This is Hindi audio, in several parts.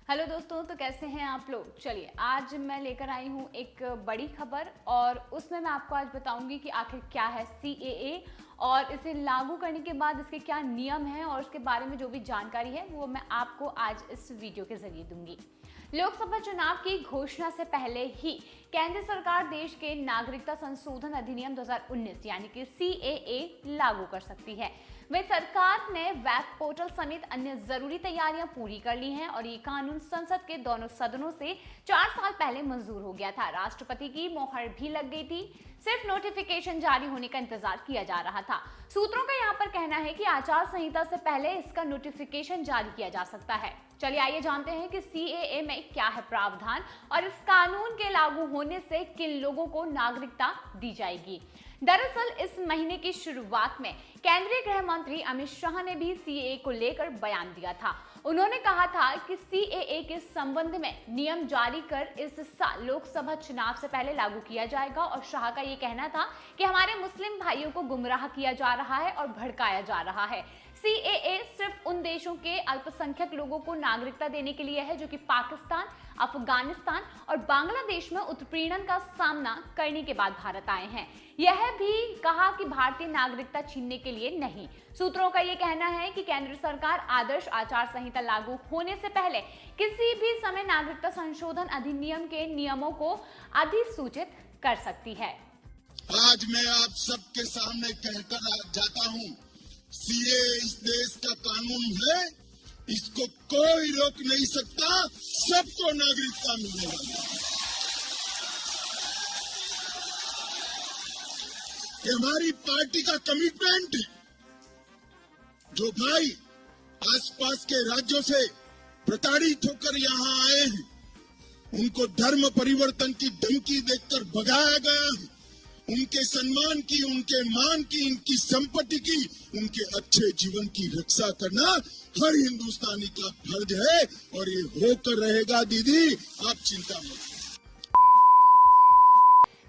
हेलो दोस्तों, तो कैसे हैं आप लोग। चलिए आज मैं लेकर आई हूँ एक बड़ी खबर और उसमें मैं आपको आज बताऊंगी कि आखिर क्या है CAA और इसे लागू करने के बाद इसके क्या नियम हैं और उसके बारे में जो भी जानकारी है वो मैं आपको आज इस वीडियो के जरिए दूंगी। लोकसभा चुनाव की घोषणा से पहले ही केंद्र सरकार देश के नागरिकता संशोधन अधिनियम 2019 यानी कि CAA लागू कर सकती है। वहीं सरकार ने वेब पोर्टल समेत अन्य जरूरी तैयारियां पूरी कर ली हैं और ये कानून संसद के दोनों सदनों से 4 साल पहले मंजूर हो गया था। राष्ट्रपति की मोहर भी लग गई थी, सिर्फ नोटिफिकेशन जारी होने का इंतजार किया जा रहा था। सूत्रों का यहाँ पर कहना है कि आचार संहिता से पहले इसका नोटिफिकेशन जारी किया जा सकता है। चलिए आइए जानते हैं कि CAA में क्या है प्रावधान और इस कानून के लागू होने से किन लोगों को नागरिकता दी जाएगी। दरअसल इस महीने की शुरुआत में केंद्रीय गृह मंत्री अमित शाह ने भी CAA को लेकर बयान दिया था। उन्होंने कहा था कि CAA के संबंध में नियम जारी कर इस साल लोकसभा चुनाव से पहले लागू किया जाएगा और शाह का ये कहना था कि हमारे मुस्लिम भाइयों को गुमराह किया जा रहा है और भड़काया जा रहा है। CAA सिर्फ उन देशों के अल्पसंख्यक लोगों को नागरिकता देने के लिए है जो कि पाकिस्तान, अफगानिस्तान और बांग्लादेश में उत्पीड़न का सामना करने के बाद भारत आए हैं। यह भी कहा कि भारतीय नागरिकता छीनने के लिए नहीं। सूत्रों का यह कहना है कि केंद्र सरकार आदर्श आचार संहिता लागू होने से पहले किसी भी समय नागरिकता संशोधन अधिनियम के नियमों को अधिसूचित कर सकती है। आज मैं आप सबके सामने कहकर जाता हूं, CAA इस देश का कानून है, इसको कोई रोक नहीं सकता, सबको नागरिकता मिलने वाली है। हमारी पार्टी का कमिटमेंट है। जो भाई आसपास के राज्यों से प्रताड़ित होकर यहाँ आए हैं, उनको धर्म परिवर्तन की धमकी देकर भगाया गया है, उनके सम्मान की, उनके मान की, उनकी संपत्ति की, उनके अच्छे जीवन की रक्षा करना हर हिंदुस्तानी का फर्ज है और ये होकर रहेगा। दीदी आप चिंता मत।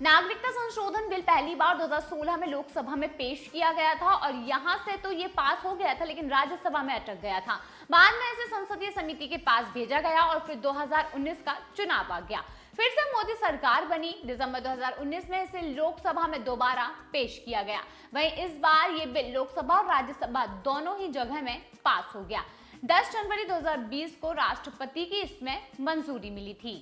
नागरिकता संशोधन बिल पहली बार 2016 में लोकसभा में पेश किया गया था और यहां से तो ये पास हो गया था, लेकिन राज्यसभा में अटक गया था। बाद में इसे संसदीय समिति के पास भेजा गया और फिर 2019 का चुनाव आ गया। फिर से मोदी सरकार बनी। दिसंबर 2019 में इसे लोकसभा में दोबारा पेश किया गया। वहीं इस बार ये बिल लोकसभा और राज्यसभा दोनों ही जगह में पास हो गया। 10 जनवरी 2020 को राष्ट्रपति की इसमें मंजूरी मिली थी।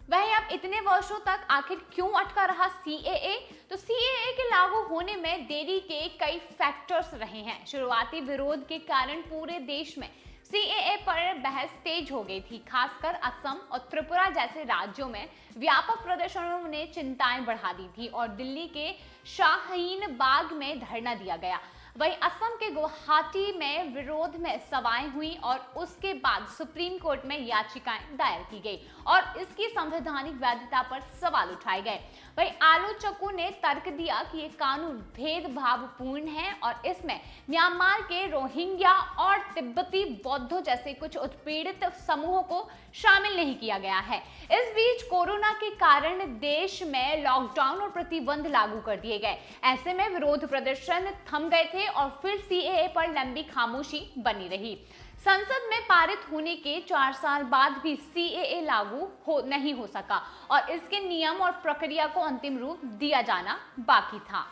वहीं अब इतने वर्षों तक आखिर क्यों अटका रहा CAA? तो CAA के लागू होने में देरी के कई फैक्टर्स रहे हैं। शुरुआती विरोध के कारण पूरे देश में CAA पर बहस तेज हो गई थी। खासकर असम और त्रिपुरा जैसे राज्यों में व्यापक प्रदर्शनों ने चिंताएं बढ़ा दी थी और दिल्ली के शाहीन बाग में धरना दिया गया। वहीं असम के गुवाहाटी में विरोध में सभाएं हुई और उसके बाद सुप्रीम कोर्ट में याचिकाएं दायर की गई और इसकी संवैधानिक वैधता पर सवाल उठाए गए। वहीं आलोचकों ने तर्क दिया कि ये कानून भेदभावपूर्ण है और इसमें म्यांमार के रोहिंग्या और तिब्बती बौद्धों जैसे कुछ उत्पीड़ित समूहों को शामिल नहीं किया गया है। इस बीच कोरोना के कारण देश में लॉकडाउन और प्रतिबंध लागू कर दिए गए। ऐसे में विरोध प्रदर्शन थम गए थे और फिर CAA पर लंबी खामोशी बनी रही। संसद में पारित होने के 4 साल बाद भी CAA लागू नहीं हो सका और इसके नियम और प्रक्रिया को अंतिम रूप दिया जाना बाकी था।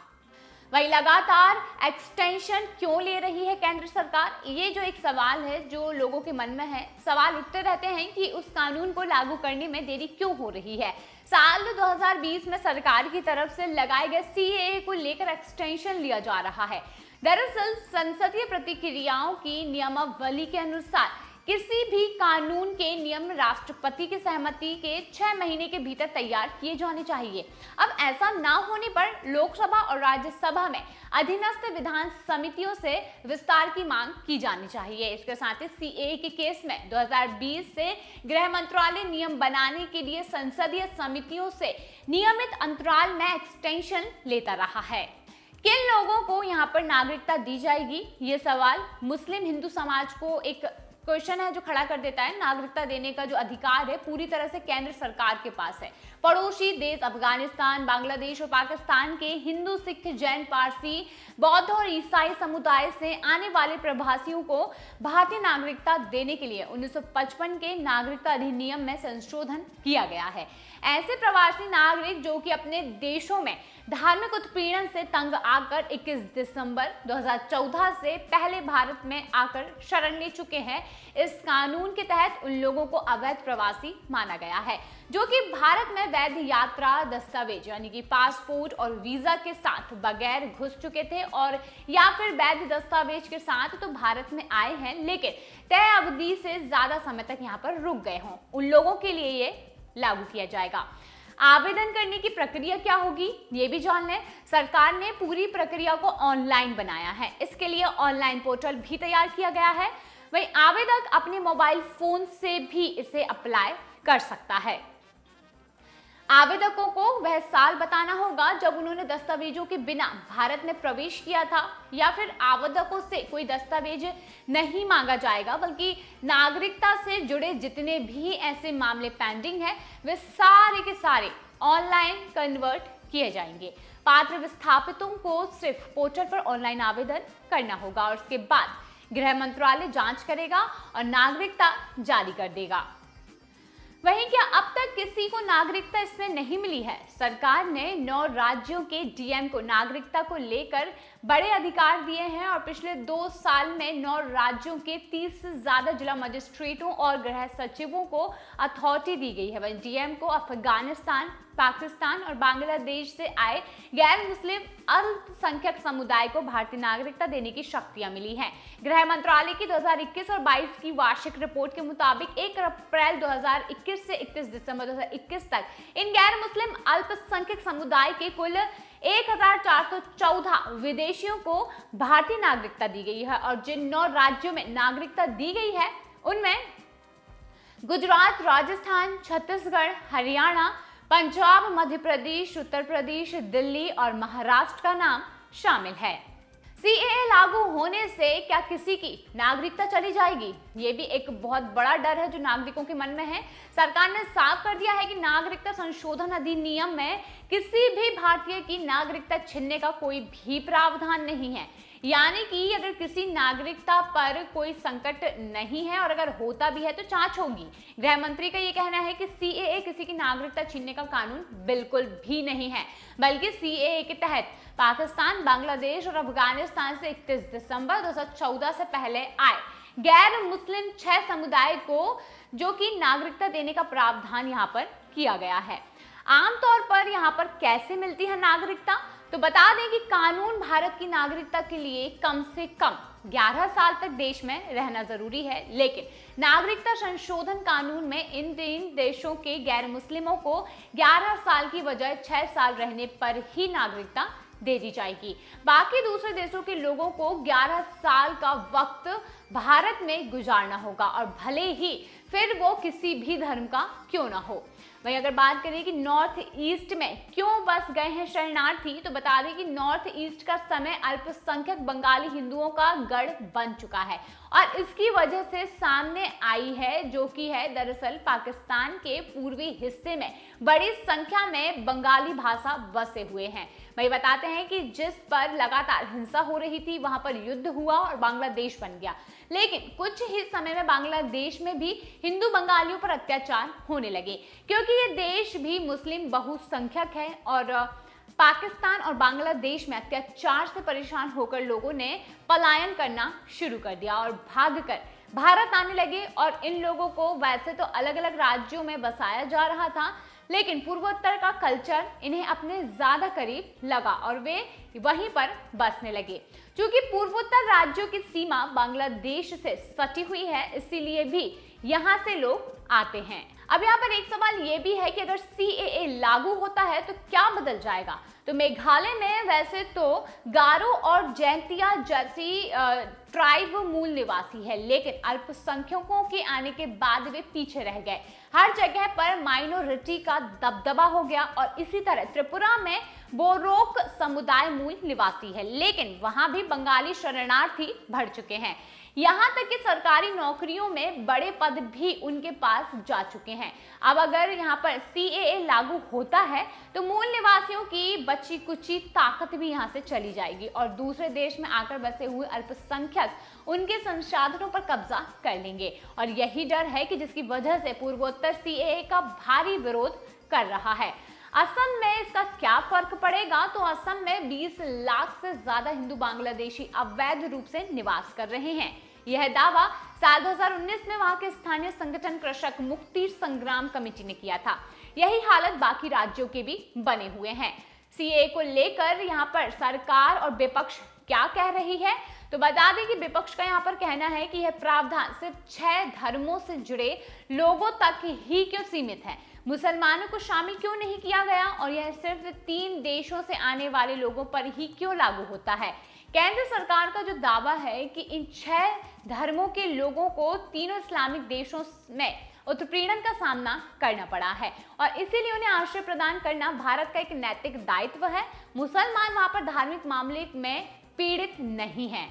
वही लगातार एक्सटेंशन क्यों ले रही है केंद्र सरकार? ये जो एक सवाल है जो लोगों के मन में है। सवाल उठते रहते हैं कि उस कानून को लागू करने में देरी क्यों हो रही है। साल 2020 में सरकार की तरफ से लगाए गए CAA को लेकर एक्सटेंशन लिया जा रहा है। दरअसल संसदीय प्रतिक्रियाओं की नियमावली के अनुसार किसी भी कानून के नियम राष्ट्रपति की सहमति के 6 महीने के भीतर तैयार किए जाने चाहिए। अब ऐसा ना होने पर लोकसभा और राज्यसभा में अधीनस्थ विधान समितियों से विस्तार की मांग की जानी चाहिए। इसके साथ ही CAA के केस में 2020 से गृह मंत्रालय नियम बनाने के लिए संसदीय समितियों से नियमित अंतराल में एक्सटेंशन लेता रहा है। किन लोगों को यहाँ पर नागरिकता दी जाएगी, ये सवाल मुस्लिम हिंदू समाज को एक क्वेश्चन है जो खड़ा कर देता है, नागरिकता देने का जो अधिकार है पूरी तरह से केंद्र सरकार के पास है। पड़ोसी देश अफगानिस्तान, बांग्लादेश और पाकिस्तान के हिंदू, सिख, जैन, पारसी, बौद्ध और ईसाई समुदाय से आने वाले प्रवासियों को भारतीय नागरिकता देने के लिए 1955 के नागरिकता अधिनियम में संशोधन किया गया है। ऐसे प्रवासी नागरिक जो कि अपने देशों में धार्मिक उत्पीड़न से तंग आकर 21 दिसंबर 2014 से पहले भारत में आकर शरण ले चुके हैं, इस कानून के तहत उन लोगों को अवैध प्रवासी माना गया है जो कि भारत में वैध यात्रा दस्तावेज यानी कि पासपोर्ट और वीजा के साथ बगैर घुस चुके थे और या फिर वैध दस्तावेज के साथ तो भारत में आए हैं लेकिन तय अवधि से ज्यादा समय तक यहाँ पर रुक गए हों, उन लोगों के लिए ये लागू किया जाएगा। आवेदन करने की प्रक्रिया क्या होगी ये भी जान लें। सरकार ने पूरी प्रक्रिया को ऑनलाइन बनाया है, इसके लिए ऑनलाइन पोर्टल भी तैयार किया गया है। वहीं आवेदक अपने मोबाइल फोन से भी इसे अप्लाई कर सकता है। आवेदकों को वह साल बताना होगा जब उन्होंने दस्तावेजों के बिना भारत में प्रवेश किया था, या फिर आवेदकों से कोई दस्तावेज नहीं मांगा जाएगा बल्कि नागरिकता से जुड़े जितने भी ऐसे मामले पेंडिंग है वे सारे के सारे ऑनलाइन कन्वर्ट किए जाएंगे। पात्र विस्थापितों को सिर्फ पोर्टल पर ऑनलाइन आवेदन करना होगा और उसके बाद गृह मंत्रालय जांच करेगा और नागरिकता जारी कर देगा। वहीं क्या अब तक किसी को नागरिकता इसमें नहीं मिली है? सरकार ने 9 राज्यों के डीएम को नागरिकता को लेकर बड़े अधिकार दिए हैं और पिछले 2 साल में 9 राज्यों के 30 से ज्यादा जिला मजिस्ट्रेटों और गृह सचिवों को अथॉरिटी दी गई है। वहीं डीएम को अफगानिस्तान, पाकिस्तान और बांग्लादेश से आए गैर मुस्लिम अल्पसंख्यक समुदाय को भारतीय नागरिकता देने की शक्तियां मिली हैं। गृह मंत्रालय की 2021 और 22 की वार्षिक रिपोर्ट के मुताबिक 1 अप्रैल 2021 से 31 दिसंबर 2021 तक इन गैर मुस्लिम अल्पसंख्यक समुदाय के कुल 1414 विदेशियों को भारतीय नागरिकता दी गई है और जिन 9 राज्यों में नागरिकता दी गई है उनमें गुजरात, राजस्थान, छत्तीसगढ़, हरियाणा, पंजाब, मध्य प्रदेश, उत्तर प्रदेश, दिल्ली और महाराष्ट्र का नाम शामिल है। सीएए लागू होने से क्या किसी की नागरिकता चली जाएगी? ये भी एक बहुत बड़ा डर है जो नागरिकों के मन में है। सरकार ने साफ कर दिया है कि नागरिकता संशोधन अधिनियम में किसी भी भारतीय की नागरिकता छीनने का कोई भी प्रावधान नहीं है, यानी कि अगर किसी नागरिकता पर कोई संकट नहीं है और अगर होता भी है तो जांच होगी। गृह मंत्री का ये कहना है कि सीएए किसी की नागरिकता छीनने का कानून बिल्कुल भी नहीं है, बल्कि सीएए के तहत पाकिस्तान, बांग्लादेश और अफगानिस्तान से 31 दिसंबर 2014 से पहले आए गैर मुस्लिम 6 समुदाय को जो कि नागरिकता देने का प्रावधान यहाँ पर किया गया है। आमतौर पर यहाँ पर कैसे मिलती है नागरिकता, तो बता दें कि कानून भारत की नागरिकता के लिए कम से कम 11 साल तक देश में रहना जरूरी है, लेकिन नागरिकता संशोधन कानून में इन 3 देशों के गैर मुस्लिमों को 11 साल की बजाय 6 साल रहने पर ही नागरिकता दे दी जाएगी। बाकी दूसरे देशों के लोगों को 11 साल का वक्त भारत में गुजारना होगा और भले ही फिर वो किसी भी धर्म का क्यों ना हो। वहीं अगर बात करें कि नॉर्थ ईस्ट में क्यों बस गए हैं शरणार्थी, तो बता दें कि नॉर्थ ईस्ट का समय अल्पसंख्यक बंगाली हिंदुओं का गढ़ बन चुका है और इसकी वजह से सामने आई है जो कि है दरअसल पाकिस्तान के पूर्वी हिस्से में बड़ी संख्या में बंगाली भाषा बसे हुए हैं। वही बताते हैं कि जिस पर लगातार हिंसा हो रही थी वहां पर युद्ध हुआ और बांग्लादेश बन गया, लेकिन कुछ ही समय में बांग्लादेश में भी हिंदू बंगालियों पर अत्याचार होने लगे क्योंकि ये देश भी मुस्लिम बहुसंख्यक है और पाकिस्तान और बांग्लादेश में अत्याचार से परेशान होकर लोगों ने पलायन करना शुरू कर दिया और भागकर भारत आने लगे और इन लोगों को वैसे तो अलग अलग राज्यों में बसाया जा रहा था, लेकिन पूर्वोत्तर का कल्चर इन्हें अपने ज्यादा करीब लगा और वे वहीं पर बसने लगे। क्योंकि पूर्वोत्तर राज्यों की सीमा बांग्लादेश से सटी हुई है, इसीलिए भी यहाँ से लोग आते हैं। अब यहाँ पर एक सवाल ये भी है कि अगर सीएए लागू होता है तो क्या बदल जाएगा? तो मेघालय में वैसे तो गारो और जैंतिया जैसी ट्राइब मूल निवासी है, लेकिन अल्पसंख्यकों के आने के बाद वे पीछे रह गए। हर जगह पर माइनॉरिटी का दबदबा हो गया और इसी तरह त्रिपुरा में बोरोक समुदाय मूल निवासी है, लेकिन वहां भी बंगाली शरणार्थी बढ़ चुके हैं। यहाँ तक कि सरकारी नौकरियों में बड़े पद भी उनके पास जा चुके हैं। अब अगर यहाँ पर CAA लागू होता है तो मूल निवासियों की बची कुची ताकत भी यहाँ से चली जाएगी और दूसरे देश में आकर बसे हुए अल्पसंख्यक उनके संसाधनों पर कब्जा कर लेंगे। और यही डर है कि जिसकी वजह से पूर्वोत्तर CAA का भारी विरोध कर रहा है। असम में इसका क्या फर्क पड़ेगा? तो असम में 20 लाख से ज्यादा हिंदू बांग्लादेशी अवैध रूप से निवास कर रहे हैं। यह दावा साल 2019 में वहां के स्थानीय संगठन कृषक मुक्ति संग्राम कमेटी ने किया था। यही हालत बाकी राज्यों के भी बने हुए हैं। CAA को लेकर यहाँ पर सरकार और विपक्ष क्या कह रही है? तो बता दें कि विपक्ष का यहाँ पर कहना है कि यह प्रावधान सिर्फ 6 धर्मों से जुड़े लोगों तक ही क्यों सीमित है, मुसलमानों को शामिल क्यों नहीं किया गया और यह सिर्फ 3 देशों से आने वाले लोगों पर ही क्यों लागू होता है। केंद्र सरकार का जो दावा है कि इन 6 धर्मों के लोगों को तीनों इस्लामिक देशों में उत्पीड़न का सामना करना पड़ा है और इसीलिए उन्हें आश्रय प्रदान करना भारत का एक नैतिक दायित्व है। मुसलमान वहां पर धार्मिक मामले में पीड़ित नहीं है।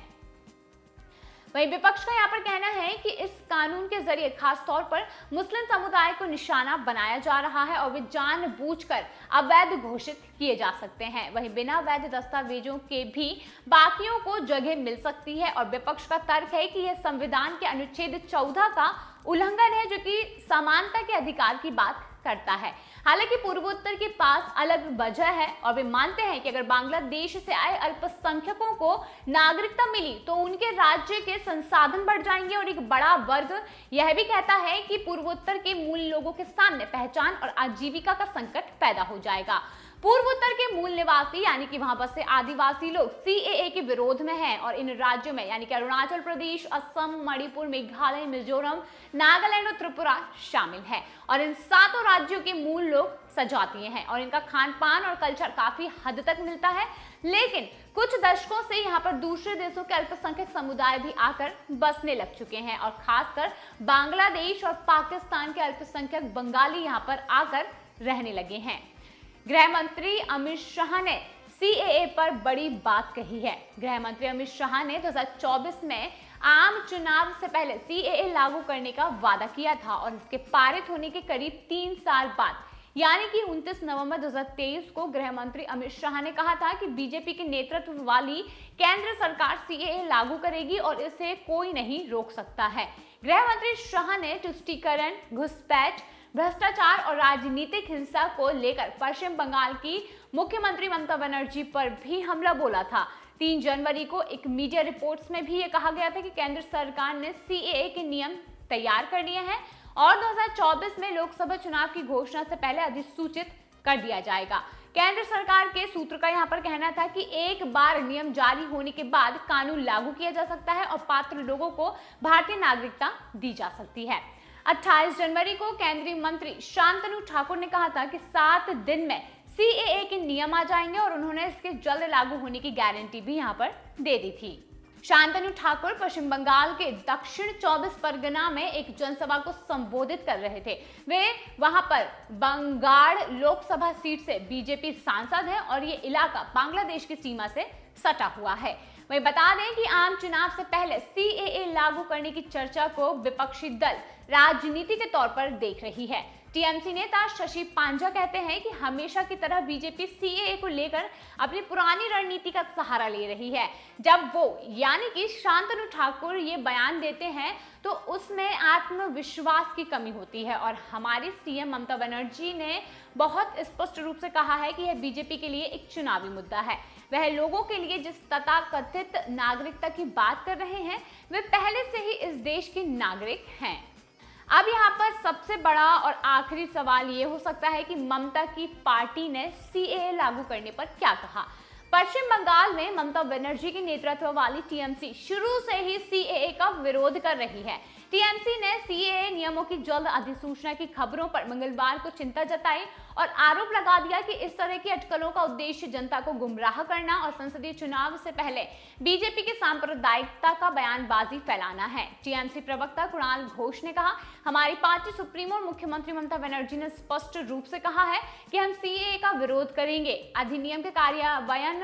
वहीं विपक्ष का यहाँ पर कहना है कि इस कानून के जरिए खास तौर पर मुस्लिम समुदाय को निशाना बनाया जा रहा है और वे जानबूझकर अवैध घोषित किए जा सकते हैं। वहीं बिना वैध दस्तावेजों के भी बाकियों को जगह मिल सकती है और विपक्ष का तर्क है कि यह संविधान के अनुच्छेद 14 का उल्लंघन है जो कि समानता के अधिकार की बात करता है। हालांकि पूर्वोत्तर के पास अलग वजह है और वे मानते हैं कि अगर बांग्लादेश से आए अल्पसंख्यकों को नागरिकता मिली तो उनके राज्य के संसाधन बढ़ जाएंगे और एक बड़ा वर्ग यह भी कहता है कि पूर्वोत्तर के मूल लोगों के सामने पहचान और आजीविका का संकट पैदा हो जाएगा। पूर्वोत्तर के मूल निवासी यानी कि वहां बसे आदिवासी लोग CAA के विरोध में हैं और इन राज्यों में यानी कि अरुणाचल प्रदेश, असम, मणिपुर, मेघालय, मिजोरम, नागालैंड और त्रिपुरा शामिल है और इन 7 राज्यों के मूल लोग सजातीय हैं और इनका खान पान और कल्चर काफी हद तक मिलता है। लेकिन कुछ दशकों से यहाँ पर दूसरे देशों के अल्पसंख्यक समुदाय भी आकर बसने लग चुके हैं और खासकर बांग्लादेश और पाकिस्तान के अल्पसंख्यक बंगाली यहाँ पर आकर रहने लगे हैं। गृह मंत्री अमित शाह ने CAA पर बड़ी बात कही है। गृह मंत्री अमित शाह ने 2024 में आम चुनाव से पहले CAA लागू करने का वादा किया था और इसके पारित होने के करीब 3 साल बाद यानी कि 29 नवंबर 2023 को गृह मंत्री अमित शाह ने कहा था कि बीजेपी के नेतृत्व वाली केंद्र सरकार CAA लागू करेगी और इसे कोई नहीं रोक सकता है। गृह मंत्री शाह ने तुष्टीकरण, घुसपैठ, भ्रष्टाचार और राजनीतिक हिंसा को लेकर पश्चिम बंगाल की मुख्यमंत्री ममता बनर्जी पर भी हमला बोला था। 3 जनवरी को एक मीडिया रिपोर्ट्स में भी ये कहा गया था कि केंद्र सरकार ने CAA के नियम तैयार कर लिए हैं और 2024 में लोकसभा चुनाव की घोषणा से पहले अधिसूचित कर दिया जाएगा। केंद्र सरकार के सूत्र का यहाँ पर कहना था कि एक बार नियम जारी होने के बाद कानून लागू किया जा सकता है और पात्र लोगों को भारतीय नागरिकता दी जा सकती है। 28 जनवरी को केंद्रीय मंत्री शांतनु ठाकुर ने कहा था कि 7 दिन में CAA के नियम आ जाएंगे और उन्होंने इसके जल्द लागू होने की गारंटी भी यहाँ पर दे दी थी। शांतनु ठाकुर पश्चिम बंगाल के दक्षिण 24 परगना में एक जनसभा को संबोधित कर रहे थे। वे वहां पर बंगाड़ लोकसभा सीट से बीजेपी सांसद हैं और ये इलाका बांग्लादेश की सीमा से सटा हुआ है। वहीं बता दें कि आम चुनाव से पहले CAA लागू करने की चर्चा को विपक्षी दल राजनीति के तौर पर देख रही है। TMC नेता शशि पांजा कहते हैं कि हमेशा की तरह बीजेपी CAA को लेकर अपनी पुरानी रणनीति का सहारा ले रही है। जब वो यानी कि शांतनु ठाकुर ये बयान देते हैं तो उसमें आत्मविश्वास की कमी होती है और हमारी CM ममता बनर्जी ने बहुत स्पष्ट रूप से कहा है कि यह बीजेपी के लिए एक चुनावी मुद्दा है। वह लोगों के लिए जिस तथाकथित नागरिकता की बात कर रहे हैं वे पहले से ही इस देश के नागरिक हैं। अब यहाँ पर सबसे बड़ा और आखिरी सवाल ये हो सकता है कि ममता की पार्टी ने CAA लागू करने पर क्या कहा। पश्चिम बंगाल में ममता बनर्जी के नेतृत्व वाली TMC शुरू से ही CAA का विरोध कर रही है। TMC ने CAA नियमों की जल्द अधिसूचना की खबरों पर मंगलवार को चिंता जताई और आरोप लगा दिया कि इस तरह की अटकलों का उद्देश्य जनता को गुमराह करना और संसदीय चुनाव से पहले बीजेपी की सांप्रदायिकता का बयानबाजी फैलाना है। TMC प्रवक्ता कुणाल घोष ने कहा, हमारी पार्टी सुप्रीमो और मुख्यमंत्री ममता बनर्जी ने स्पष्ट रूप से कहा है कि हम CAA का विरोध करेंगे। अधिनियम के कार्यान्वयन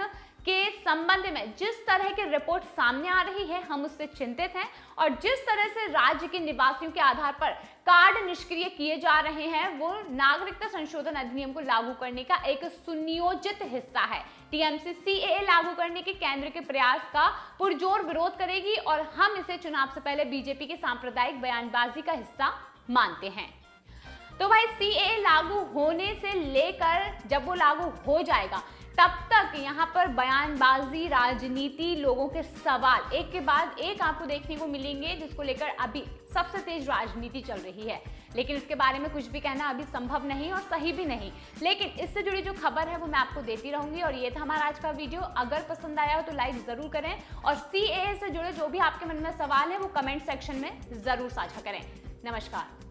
के संबंध में जिस तरह की रिपोर्ट सामने आ रही है, हम उससे चिंतित हैं और जिस तरह से राज्य के निवासियों के आधार पर कार्ड निष्क्रिय किए जा रहे हैं, वो नागरिकता संशोधन अधिनियम को लागू करने का एक सुनियोजित हिस्सा है। टीएमसी सीएए लागू करने के केंद्र के प्रयास का पुरजोर विरोध करेगी और हम इसे चुनाव से पहले बीजेपी के सांप्रदायिक बयानबाजी का हिस्सा मानते हैं। तो भाई सीएए लागू होने से लेकर जब वो लागू हो जाएगा तब तक यहाँ पर बयानबाजी, राजनीति, लोगों के सवाल एक के बाद एक आपको देखने को मिलेंगे, जिसको लेकर अभी सबसे तेज राजनीति चल रही है। लेकिन इसके बारे में कुछ भी कहना अभी संभव नहीं और सही भी नहीं, लेकिन इससे जुड़ी जो खबर है वो मैं आपको देती रहूंगी। और ये था हमारा आज का वीडियो। अगर पसंद आया हो तो लाइक जरूर करें और सीएए से जुड़े जो भी आपके मन में सवाल है वो कमेंट सेक्शन में जरूर साझा करें। नमस्कार।